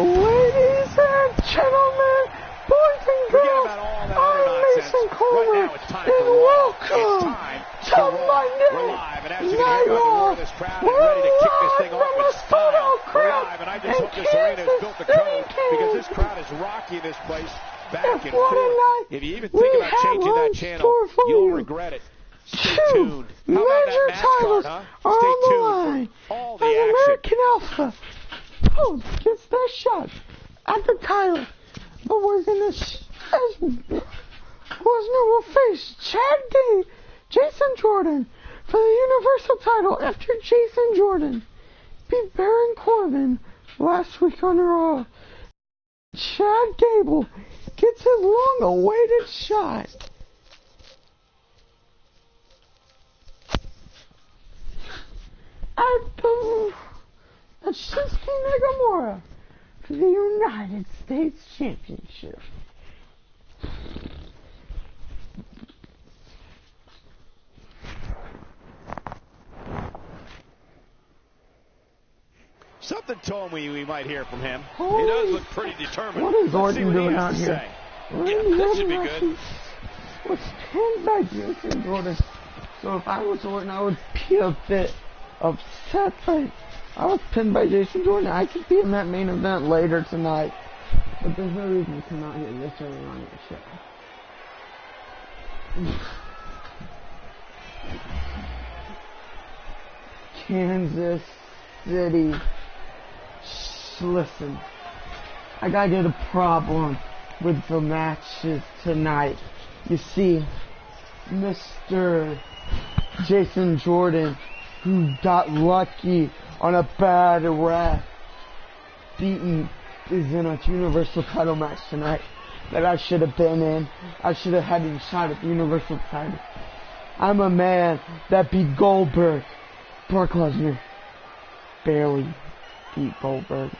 Ladies and gentlemen, boys and girls, I'm Mason Colbert, and welcome to Monday Night Raw. We're live from a sold-out crowd in Kansas City, because this crowd is rocking this place back and what a forth. night If you even think about changing that channel, you'll regret it. Stay tuned. How about major that titles match card, are huh? Stay on the tuned line for all as the action. American Alpha Post gets their shot at the title. But we're gonna as Lesnar will face Jason Jordan for the Universal title after Jason Jordan beat Baron Corbin last week on Raw. Chad Gable gets his long-awaited shot at Shinsuke Nakamura for the United States Championship. Something told me we might hear from him. He does look pretty determined. What is Orton doing out here? This should be good. Was pinned by Jason Jordan. So if I was Orton, I would be a bit upset. But I was pinned by Jason Jordan. I could be in that main event later tonight. But there's no reason to come out here this early on the show. Kansas City. Listen, I gotta get a problem with the matches tonight. You see, Mr. Jason Jordan, who got lucky on a bad ref, beaten, is in a Universal title match tonight that I should have been in. I should have had a shot at the Universal title. I'm a man that beat Goldberg. Brock Lesnar barely beat Goldberg.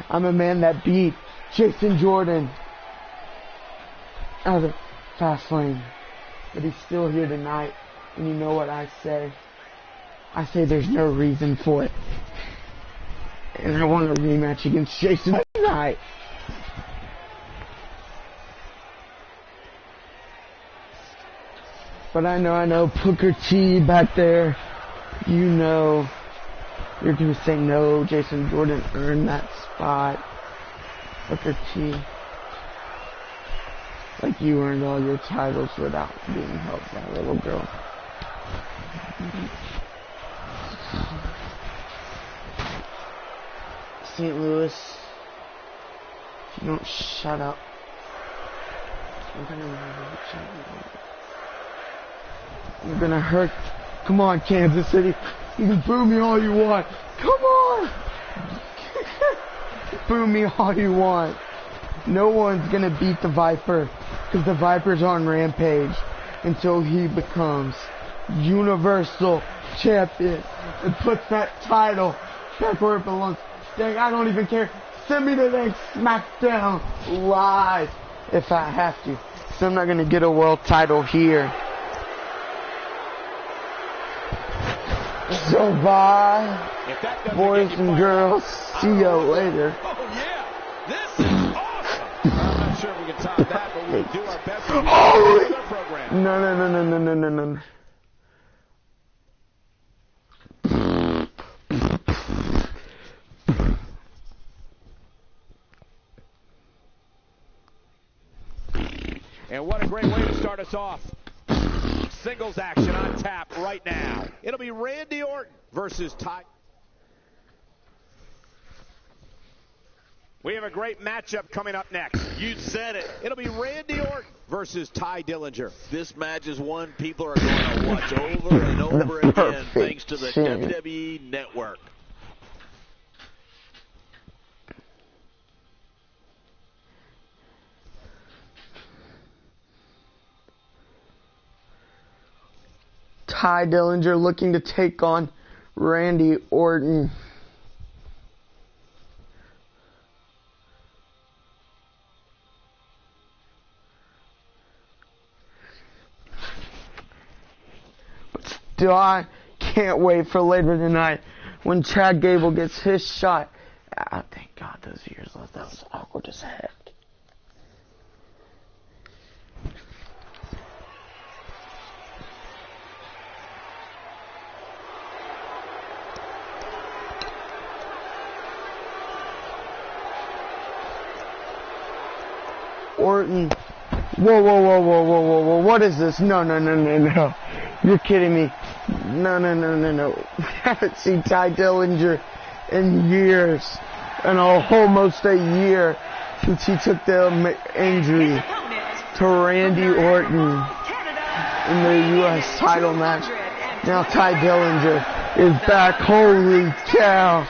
I'm a man that beat Jason Jordan out of Fastlane. But he's still here tonight. And you know what I say? I say there's no reason for it. And I want a rematch against Jason tonight. But I know, Booker T back there, you know, you're going to say no, Jason Jordan earned that spot. Booker T. Like you earned all your titles without being held by a little girl. St. Louis, if you don't shut up, I'm gonna hurt. Come on, Kansas City. You can boo me all you want. Come on! Boo me all you want. No one's gonna beat the Viper, because the Viper's on Rampage until he becomes Universal Champion and puts that title back where it belongs. Dang, I don't even care. Send me to the SmackDown Live if I have to. So I'm not gonna get a world title here. So bye, boys and girls. See you later. Oh yeah, this is awesome. I'm not sure if we can top that, but we'll do our best to Holy! the program. No. And what a great way to start us off. Singles action on tap right now. It'll be Randy Orton versus Ty. We have a great matchup coming up next. You said it. It'll be Randy Orton versus Ty Dillinger. This match is one people are going to watch over and over again thanks to the WWE Network. Ty Dillinger looking to take on Randy Orton. But still, I can't wait for later tonight when Chad Gable gets his shot Ah, thank God those years left. That was awkward as heck. Orton. Whoa. What is this? No. You're kidding me. No. We haven't seen Tye Dillinger in years. And almost a year since he took the injury to Randy Orton in the U.S. title match. Now Tye Dillinger is back. Holy cow.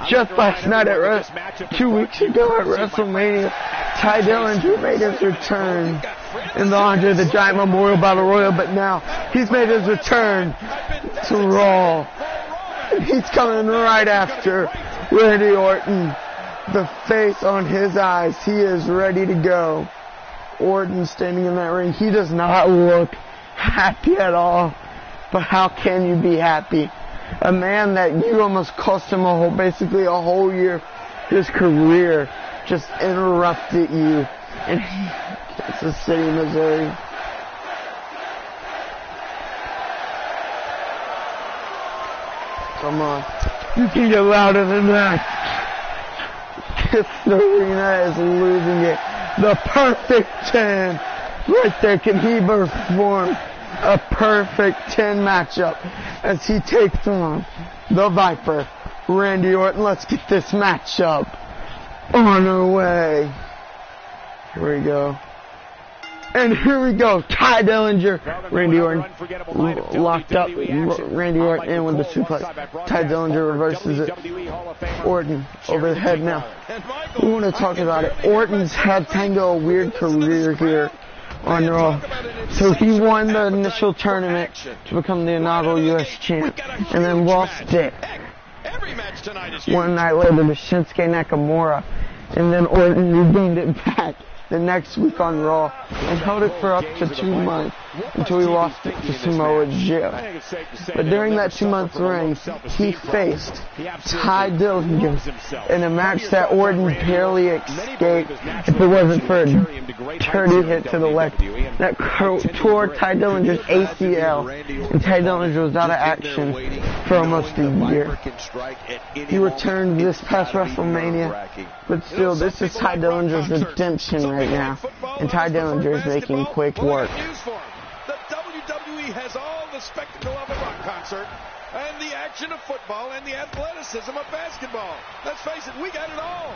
Just last night at 2 weeks ago at WrestleMania, Tye Dillinger made his return in the Andre the Giant Memorial Battle Royal, but now he's made his return to Raw. He's coming right after Randy Orton. The face on his eyes. He is ready to go. Orton standing in that ring. He does not look happy at all. But how can you be happy? A man that you almost cost him basically a whole year, his career, just interrupted you in Kansas City, Missouri. Come on. You can get louder than that. This arena is losing it. The perfect 10. Right there. Can he perform a perfect 10 matchup as he takes on the Viper, Randy Orton? Let's get this matchup on our way. Here we go. And here we go. Tye Dillinger, Randy Orton locked up. Randy Orton in with the suplex. Tye Dillinger reverses it. Orton over the head now. We want to talk about it. Orton's had kind of a weird career here on Raw. So he won the initial tournament to become the inaugural U.S. champ, and then lost it one night later to Shinsuke Nakamura, and then Orton regained it back the next week on Raw and held it for up to 2 months until he lost it to Samoa Joe. But during that 2 month reign, he faced Tye Dillinger in a match that Orton barely escaped if it wasn't for a dirty hit to the leg that tore Tye Dillinger's ACL, and Tye Dillinger was out of action for almost a year. He returned this past WrestleMania, but still, this is Tye Dillinger's redemption right now, and Tye Dillinger is making quick work. The WWE has all the spectacle of a rock concert and the action of football and the athleticism of basketball. Let's face it, we got it all.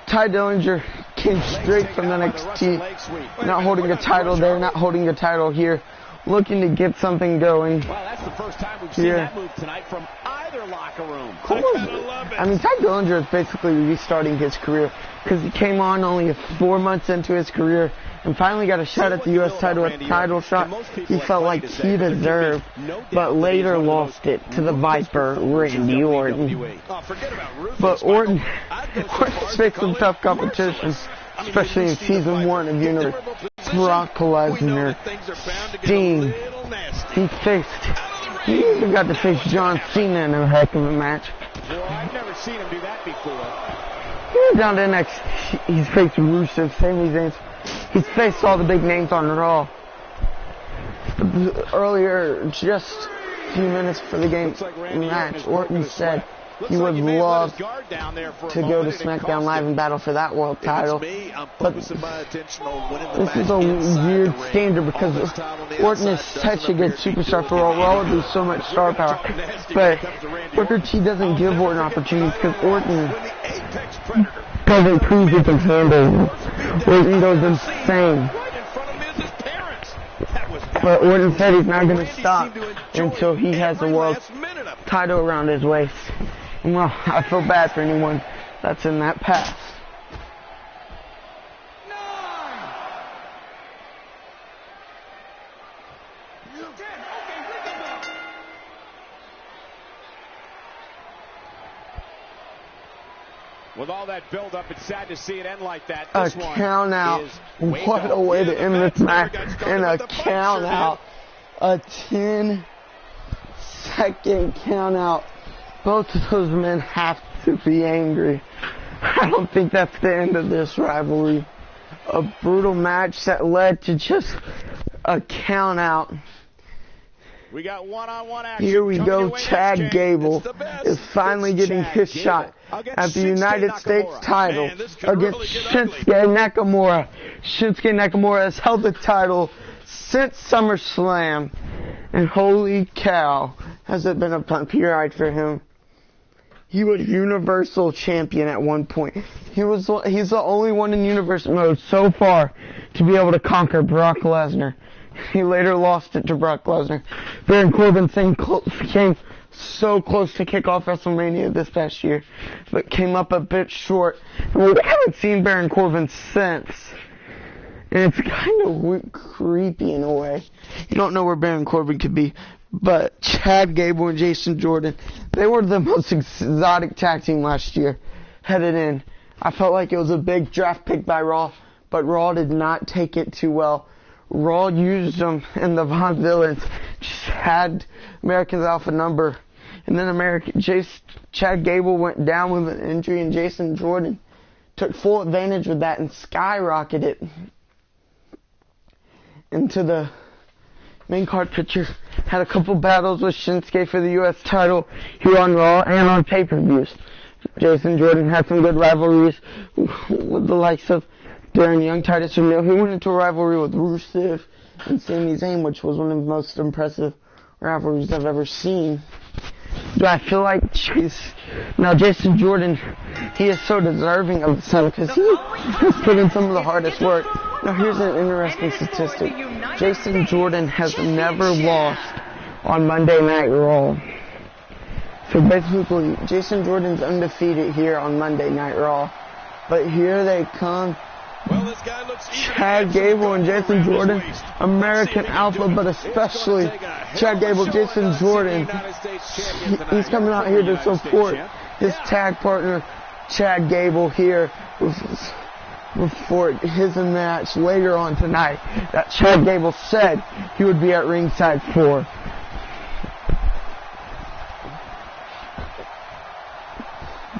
Tye Dillinger came straight from the NXT, not holding a title there, not holding a title here, looking to get something going. Well, that's the first time we've seen that move tonight from either locker room. I mean, Tye Dillinger is basically restarting his career because he came on only 4 months into his career and finally got a shot at the U.S. title, a title shot he felt like he deserved, but later lost it to the Viper, Randy Orton. But Orton's faced some tough competition, especially in Season 1 of Universe. Brock Lesnar, Sting, he even got to face John Cena in a heck of a match. Well, I've never seen him do that before. He went down to NXT, he's faced Rusev, Sami Zayn. He's faced all the big names on Raw. Earlier, just a few minutes for the game match, Orton said he would love to go to SmackDown Live and battle for that world title. But this is a weird standard because Orton is such a good superstar for Raw. Raw would lose so much star power. But Booker T doesn't give Orton opportunities because Orton doesn't prove he can handle it. Orton goes insane. But Orton said he's not going to stop until he has the world title around his waist. And well, I feel bad for anyone that's in that path. With all that build-up, it's sad to see it end like that. A count out. What a way to end this match. And a count out. A 10-second count out Both of those men have to be angry. I don't think that's the end of this rivalry. A brutal match that led to just a count out. We got one-on-one action. Here we go. Chad Gable is finally getting his shot at the United States title against Shinsuke Nakamura. Shinsuke Nakamura has held the title since SummerSlam, and holy cow, has it been a bumpy ride for him. He was Universal Champion at one point. He's the only one in Universal mode so far to be able to conquer Brock Lesnar. He later lost it to Brock Lesnar. Baron Corbin came so close to kick off WrestleMania this past year, but came up a bit short. And we haven't seen Baron Corbin since. And it's kind of creepy in a way. You don't know where Baron Corbin could be. But Chad Gable and Jason Jordan, they were the most exotic tag team last year, headed in. I felt like it was a big draft pick by Raw, but Raw did not take it too well. Raw used them, and the Von Villains just had American's alpha number. And then Chad Gable went down with an injury, and Jason Jordan took full advantage of that and skyrocketed into the main card picture. Had a couple battles with Shinsuke for the U.S. title here on Raw and on pay-per-views. Jason Jordan had some good rivalries with the likes of Darren Young, Titus O'Neil. He went into a rivalry with Rusev and Sami Zayn, which was one of the most impressive rivalries I've ever seen. Do I feel like now Jason Jordan, he is so deserving of the sun because he has put in some of the hardest work. Now here's an interesting statistic. Jason Jordan has never lost on Monday Night Raw. So basically, Jason Jordan's undefeated here on Monday Night Raw. But here they come. Well, this guy looks Chad Gable and Jason Jordan, American Alpha, but especially Chad Gable, Jason Jordan. He's coming out here to support his tag partner, Chad Gable, here before his match later on tonight that Chad Gable said he would be at ringside for.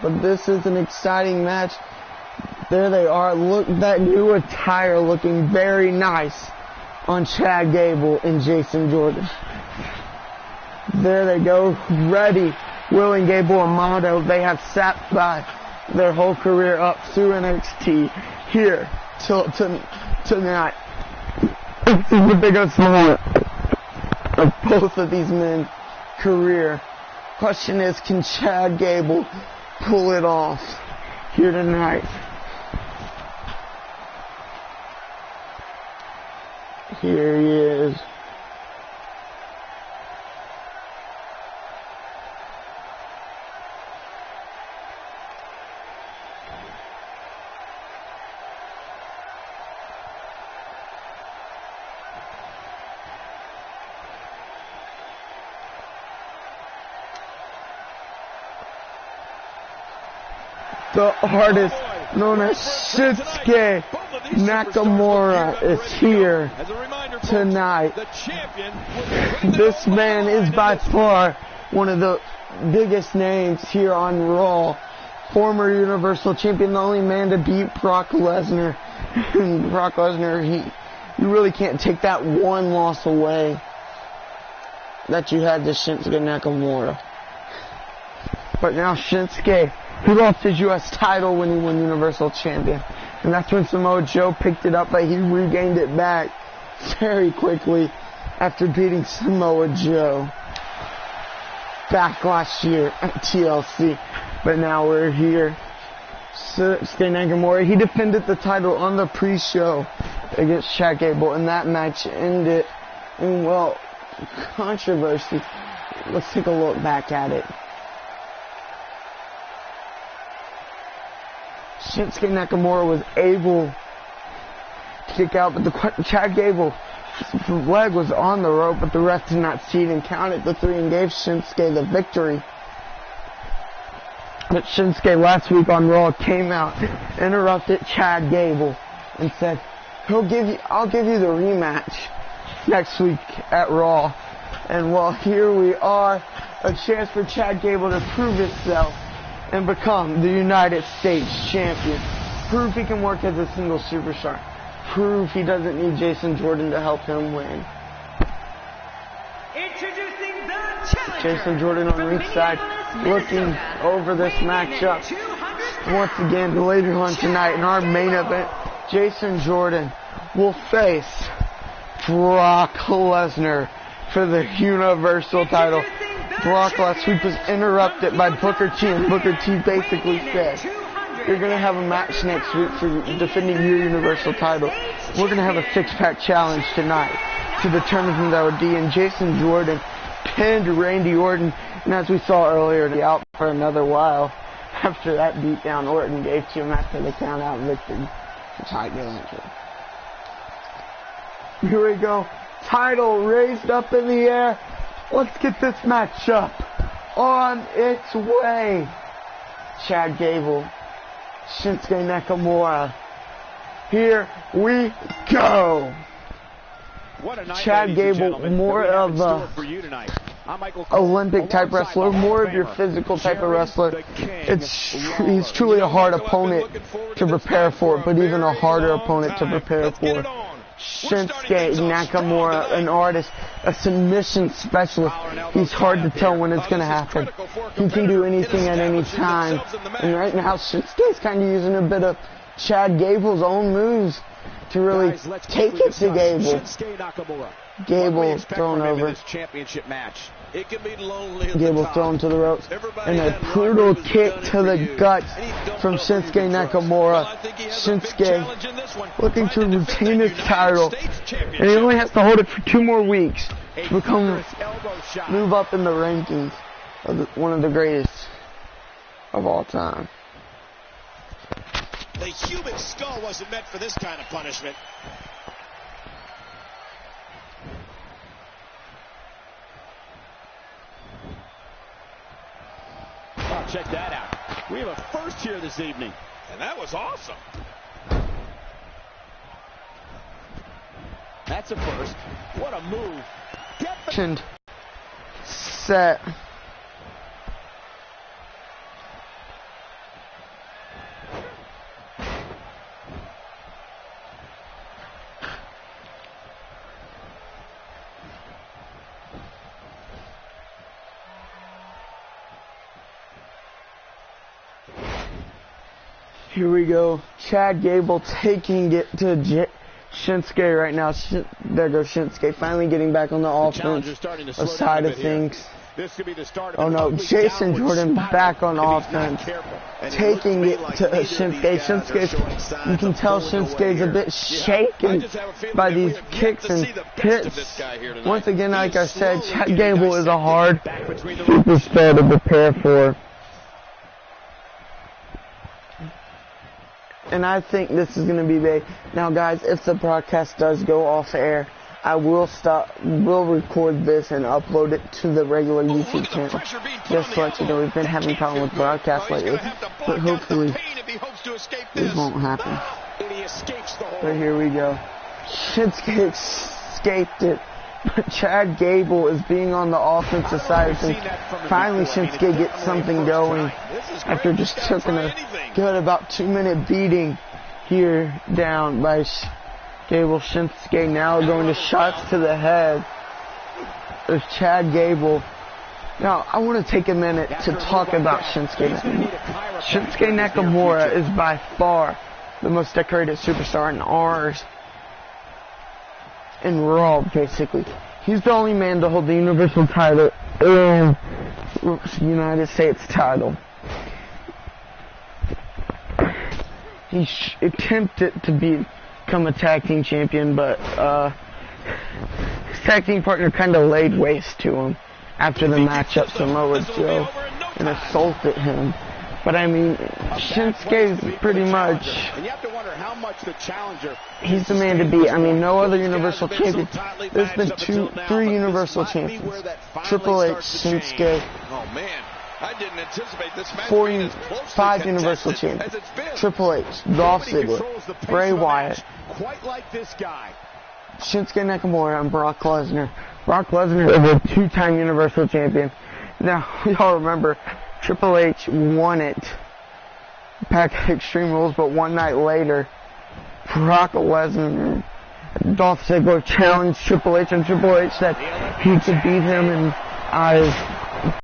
But this is an exciting match. There they are. Look, that new attire looking very nice on Chad Gable and Jason Jordan. There they go, ready. Will and Gable Amato, they have sat by their whole career up through NXT here till tonight. This is the biggest moment of both of these men's career. Question is, can Chad Gable pull it off here tonight? Here he is. The artist known as Shinsuke Nakamura is here tonight. This man is by far one of the biggest names here on Raw. Former Universal Champion, the only man to beat Brock Lesnar. And Brock Lesnar, you really can't take that one loss away that you had to Shinsuke Nakamura. But now Shinsuke, he lost his U.S. title when he won Universal Champion. And that's when Samoa Joe picked it up, but he regained it back very quickly after beating Samoa Joe back last year at TLC. But now we're here. Shinsuke Nakamura, he defended the title on the pre-show against Chad Gable, and that match ended in, well, controversy. Let's take a look back at it. Shinsuke Nakamura was able to kick out, but Chad Gable's leg was on the rope, but the ref did not see it and counted the 3 and gave Shinsuke the victory. But Shinsuke last week on Raw came out, interrupted Chad Gable, and said, I'll give you the rematch next week at Raw. And well, here we are, a chance for Chad Gable to prove himself and become the United States champion. Prove he can work as a single superstar. Prove he doesn't need Jason Jordan to help him win. Introducing the challenger. Jason Jordan on ringside, looking over this matchup. Once again, later on tonight in our main event, Jason Jordan will face Brock Lesnar for the Universal title. Brock last week was interrupted by Booker T, and Booker T basically said, you're going to have a match next week for defending your Universal title. We're going to have a six-pack challenge tonight to determine who that would be. And Jason Jordan pinned Randy Orton. And as we saw earlier, to be out for another while. After that beatdown, Orton gave to him after the count-out victory. It's how it goes. Here we go. Title raised up in the air. Let's get this matchup on its way. Chad Gable, Shinsuke Nakamura. Here we go. Chad Gable, more of a Olympic type wrestler, more of your physical type of wrestler. He's truly a hard opponent to prepare for, but even a harder opponent to prepare for. Shinsuke Nakamura, an artist, a submission specialist. He's hard to tell when it's going to happen. He can do anything at any time. And right now, Shinsuke's kind of using a bit of Chad Gable's own moves to really take it to Gable. Gable thrown over. Gable thrown to the ropes. And a brutal kick to the guts from Shinsuke Nakamura. Shinsuke looking to retain his title. And he only has to hold it for 2 more weeks to move up in the rankings of one of the greatest of all time. The human skull wasn't meant for this kind of punishment. Oh, check that out. We have a first here this evening. And that was awesome. That's a first. What a move. Get the set. Here we go. Chad Gable taking it to Shinsuke right now. There goes Shinsuke, finally getting back on the offense side of things. Oh no, Jason Jordan back on offense, taking it to Shinsuke. Shinsuke, you can tell Shinsuke's a bit shaken by these kicks and hits. Once again, like I said, Chad Gable is a hard superstar to prepare for. And I think this is going to be big. Now, guys, if the broadcast does go off air, I will record this and upload it to the regular YouTube channel. Just to let you know, we've been having problems with broadcasts lately, but hopefully this won't happen. But here we go. Shinsuke escaped it, but Chad Gable is being on the offensive side of things. Finally, Shinsuke gets something going after just taking a good about 2-minute beating here down by Gable. Shinsuke now going to shots to the head of Chad Gable. Now, I want to take a minute to talk about Shinsuke Nakamura. Shinsuke Nakamura is by far the most decorated superstar in ours. In Raw, basically. He's the only man to hold the Universal title and United States title. He attempted to become a tag team champion, but his tag team partner kind of laid waste to him after the matchup. Samoa Joe and assaulted him. But I mean, Shinsuke is pretty much, he's the man to beat. I mean, no other Universal champion. There's been 3 Universal champions. Triple H, Shinsuke. Oh man, I didn't anticipate this match 5 Universal champions. Triple H, Dolph Ziggler, Bray Wyatt, Shinsuke Nakamura, and Brock Lesnar. Brock Lesnar is a 2-time Universal champion. Now, we all remember Triple H won it back at Extreme Rules, but one night later, Brock Lesnar, Dolph Ziggler challenged Triple H, and Triple H said he could beat him in